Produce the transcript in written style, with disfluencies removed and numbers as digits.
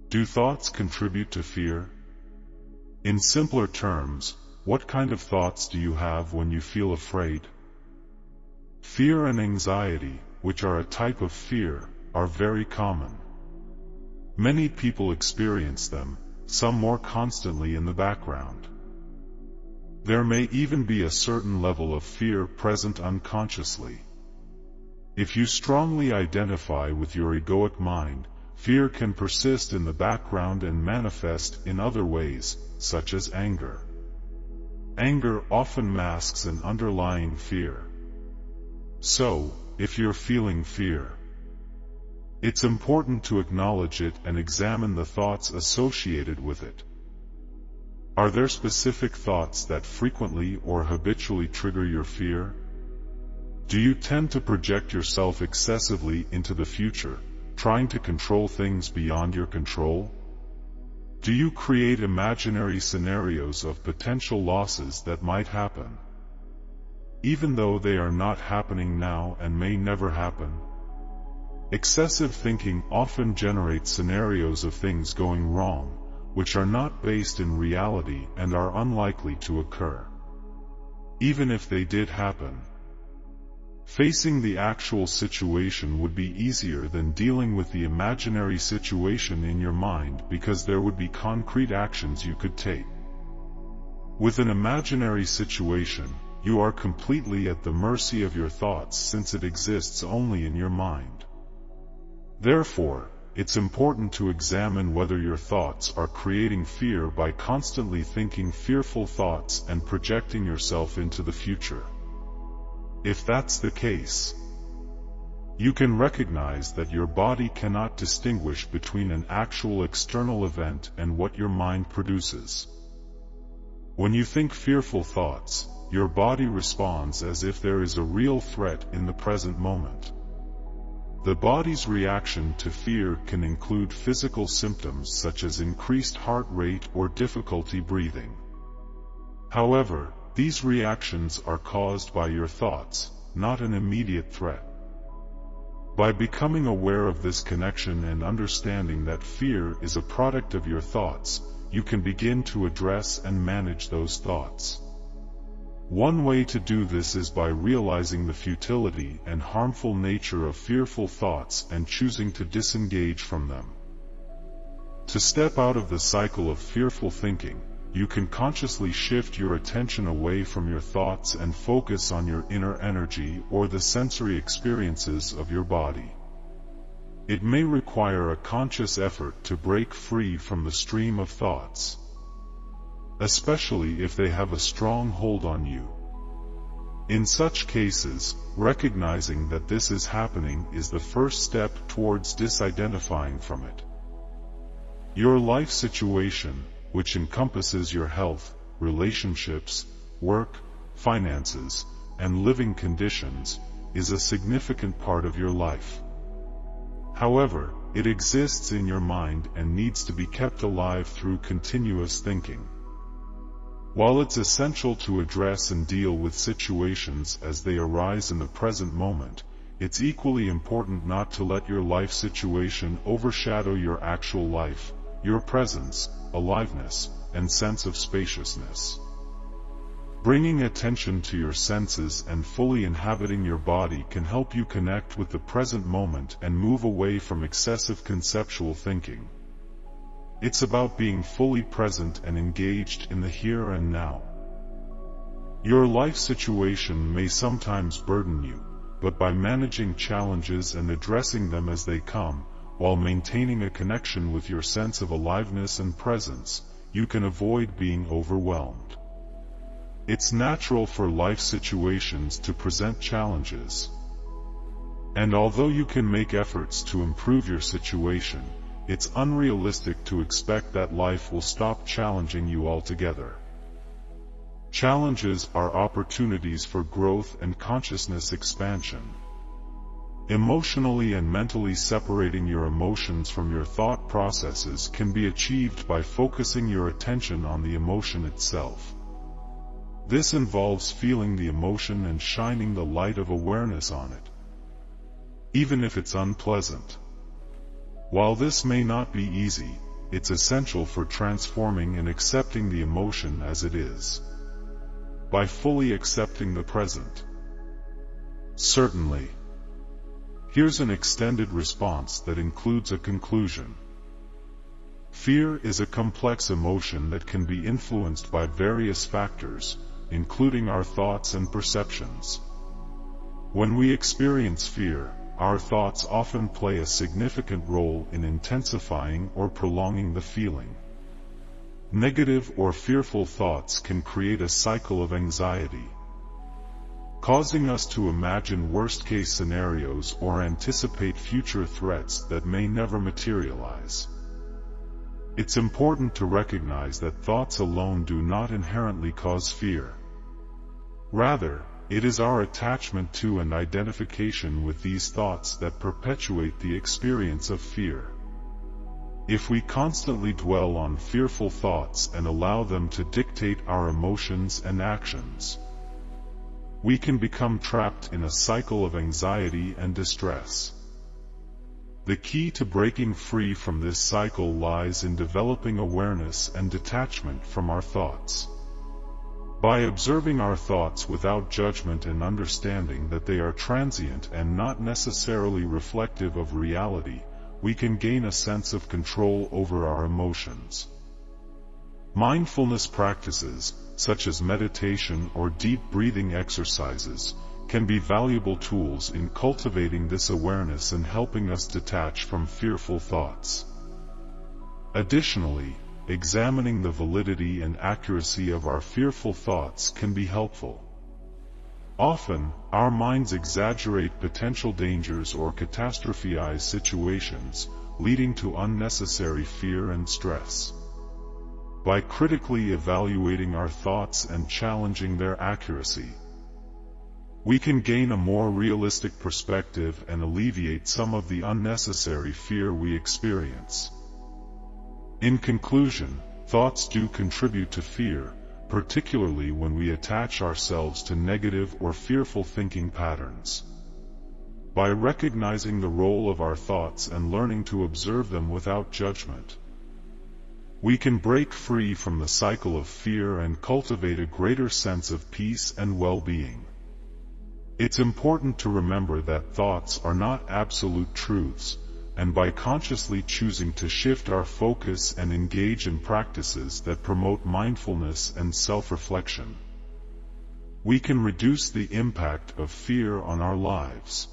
Do thoughts contribute to fear? In simpler terms, what kind of thoughts do you have when you feel afraid? Fear and anxiety, which are a type of fear, are very common. Many people experience them, some more constantly in the background. There may even be a certain level of fear present unconsciously. If you strongly identify with your egoic mind, fear can persist in the background and manifest in other ways, such as anger. Anger often masks an underlying fear. So, if you're feeling fear, it's important to acknowledge it and examine the thoughts associated with it. Are there specific thoughts that frequently or habitually trigger your fear? Do you tend to project yourself excessively into the future, trying to control things beyond your control? Do you create imaginary scenarios of potential losses that might happen, even though they are not happening now and may never happen? Excessive thinking often generates scenarios of things going wrong, which are not based in reality and are unlikely to occur. Even if they did happen, facing the actual situation would be easier than dealing with the imaginary situation in your mind because there would be concrete actions you could take. With an imaginary situation, you are completely at the mercy of your thoughts since it exists only in your mind. Therefore, it's important to examine whether your thoughts are creating fear by constantly thinking fearful thoughts and projecting yourself into the future. If that's the case, you can recognize that your body cannot distinguish between an actual external event and what your mind produces. When you think fearful thoughts, your body responds as if there is a real threat in the present moment. The body's reaction to fear can include physical symptoms such as increased heart rate or difficulty breathing. However, these reactions are caused by your thoughts, not an immediate threat. By becoming aware of this connection and understanding that fear is a product of your thoughts, you can begin to address and manage those thoughts. One way to do this is by realizing the futility and harmful nature of fearful thoughts and choosing to disengage from them. To step out of the cycle of fearful thinking, you can consciously shift your attention away from your thoughts and focus on your inner energy or the sensory experiences of your body. It may require a conscious effort to break free from the stream of thoughts, especially if they have a strong hold on you. In such cases, recognizing that this is happening is the first step towards disidentifying from it. Your life situation, which encompasses your health, relationships, work, finances, and living conditions, is a significant part of your life. However, it exists in your mind and needs to be kept alive through continuous thinking. While it's essential to address and deal with situations as they arise in the present moment, it's equally important not to let your life situation overshadow your actual life, your presence, aliveness, and sense of spaciousness. Bringing attention to your senses and fully inhabiting your body can help you connect with the present moment and move away from excessive conceptual thinking. It's about being fully present and engaged in the here and now. Your life situation may sometimes burden you, but by managing challenges and addressing them as they come, while maintaining a connection with your sense of aliveness and presence, you can avoid being overwhelmed. It's natural for life situations to present challenges. And although you can make efforts to improve your situation, it's unrealistic to expect that life will stop challenging you altogether. Challenges are opportunities for growth and consciousness expansion. Emotionally and mentally separating your emotions from your thought processes can be achieved by focusing your attention on the emotion itself. This involves feeling the emotion and shining the light of awareness on it, even if it's unpleasant. While this may not be easy, it's essential for transforming and accepting the emotion as it is. By fully accepting the present. Certainly. Here's an extended response that includes a conclusion. Fear is a complex emotion that can be influenced by various factors, including our thoughts and perceptions. When we experience fear, our thoughts often play a significant role in intensifying or prolonging the feeling. Negative or fearful thoughts can create a cycle of anxiety, causing us to imagine worst-case scenarios or anticipate future threats that may never materialize. It's important to recognize that thoughts alone do not inherently cause fear. Rather, it is our attachment to and identification with these thoughts that perpetuate the experience of fear. If we constantly dwell on fearful thoughts and allow them to dictate our emotions and actions, we can become trapped in a cycle of anxiety and distress. The key to breaking free from this cycle lies in developing awareness and detachment from our thoughts. By observing our thoughts without judgment and understanding that they are transient and not necessarily reflective of reality, we can gain a sense of control over our emotions. Mindfulness practices, such as meditation or deep breathing exercises, can be valuable tools in cultivating this awareness and helping us detach from fearful thoughts. Additionally, examining the validity and accuracy of our fearful thoughts can be helpful. Often, our minds exaggerate potential dangers or catastrophize situations, leading to unnecessary fear and stress. By critically evaluating our thoughts and challenging their accuracy, we can gain a more realistic perspective and alleviate some of the unnecessary fear we experience. In conclusion, thoughts do contribute to fear, particularly when we attach ourselves to negative or fearful thinking patterns. By recognizing the role of our thoughts and learning to observe them without judgment, we can break free from the cycle of fear and cultivate a greater sense of peace and well-being. It's important to remember that thoughts are not absolute truths, and by consciously choosing to shift our focus and engage in practices that promote mindfulness and self-reflection, we can reduce the impact of fear on our lives.